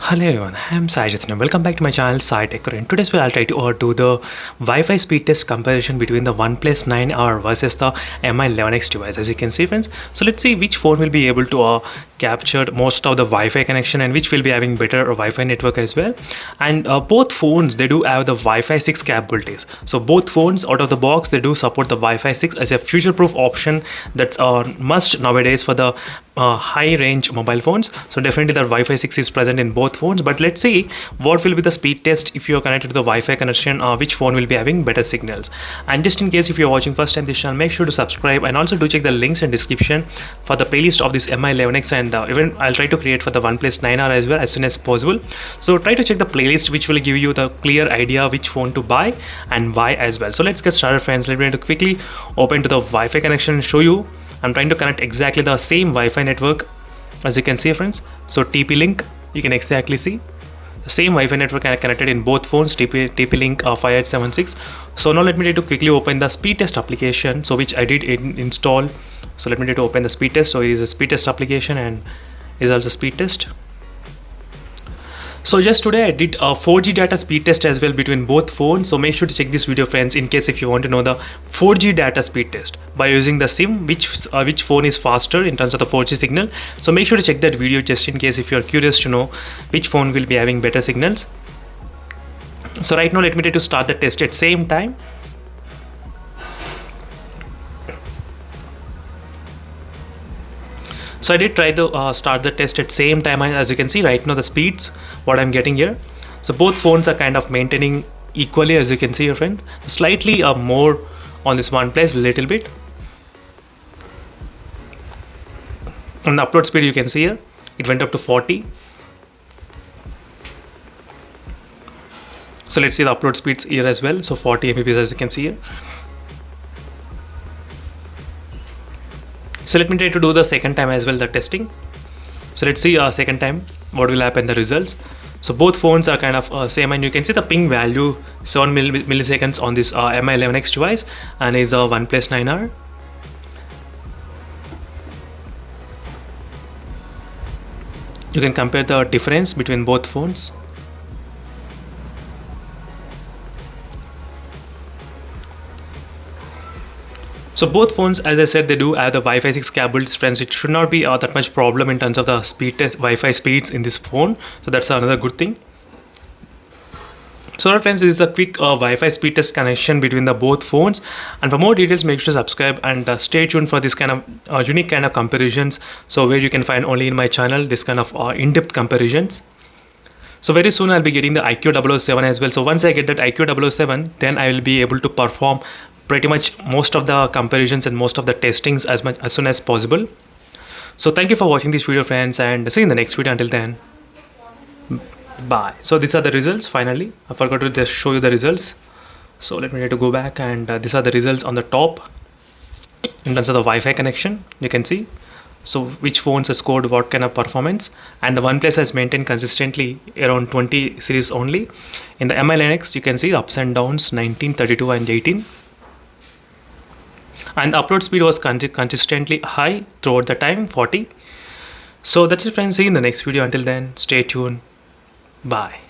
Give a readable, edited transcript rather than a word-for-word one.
Hello everyone, I am Sai Jathan. Welcome back to my channel Sai Tech. In today's video, I'll try to do the Wi-Fi speed test comparison between the OnePlus 9R versus the MI 11X device. As you can see, friends, so let's see which phone will be able to capture most of the Wi-Fi connection and which will be having better Wi-Fi network as well. And both phones, they do have the Wi-Fi 6 capabilities. So both phones out of the box, they do support the Wi-Fi 6 as a future-proof option. That's a must nowadays for the high range mobile phones. So definitely the Wi-Fi 6 is present in both phones, but let's see what will be the speed test if you are connected to the Wi-Fi connection, which phone will be having better signals. And just in case if you're watching first time this channel, make sure to subscribe and also do check the links in description for the playlist of this MI 11X, and even I'll try to create for the OnePlus 9R as well as soon as possible. So try to check the playlist, which will give you the clear idea which phone to buy and why as well. So let's get started, friends. Let me quickly open to the Wi-Fi connection and show you. I'm trying to connect exactly the same Wi-Fi network, as you can see, friends. So TP-Link, you can exactly see the same Wi-Fi network connected in both phones, TP-Link 5876. So now let me try to quickly open the speed test application, so which I did install. So let me try to open the speed test. So it is a speed test application and it is also speed test. So just today I did a 4G data speed test as well between both phones. So make sure to check this video, friends, in case if you want to know the 4G data speed test by using the SIM, which phone is faster in terms of the 4G signal. So make sure to check that video just in case if you're curious to know which phone will be having better signals. So right now let me try to start the test at same time. So I did try to start the test at same time. As you can see right now the speeds what I'm getting here. So both phones are kind of maintaining equally, as you can see, your friend. Slightly more on this OnePlus, little bit. And the upload speed you can see here, it went up to 40. So let's see the upload speeds here as well. So 40 Mbps, as you can see here. So let me try to do the second time as well, the testing. So let's see second time what will happen, the results. So both phones are kind of same, and you can see the ping value 7 milliseconds on this MI 11X device and is a OnePlus 9R. You can compare the difference between both phones. So both phones, as I said, they do have the Wi-Fi 6 cables, friends. It should not be that much problem in terms of the speed test, Wi-Fi speeds in this phone. So that's another good thing. So friends, this is a quick Wi-Fi speed test connection between the both phones. And for more details, make sure to subscribe and stay tuned for this kind of unique kind of comparisons. So where you can find only in my channel this kind of in-depth comparisons. So very soon I'll be getting the IQ 007 as well. So once I get that IQ 007, then I will be able to perform pretty much most of the comparisons and most of the testings as soon as possible. So thank you for watching this video, friends, and see you in the next video. Until then, bye. So these are the results. Finally, I forgot to just show you the results. So let me try to go back, and these are the results on the top in terms of the Wi-Fi connection. You can see so which phones have scored what kind of performance, and the OnePlus has maintained consistently around 20 series only. In the MI 11X, you can see the ups and downs 19, 32 and 18. And the upload speed was consistently high throughout the time, 40. So that's it, friends. See you in the next video. Until then, stay tuned. Bye.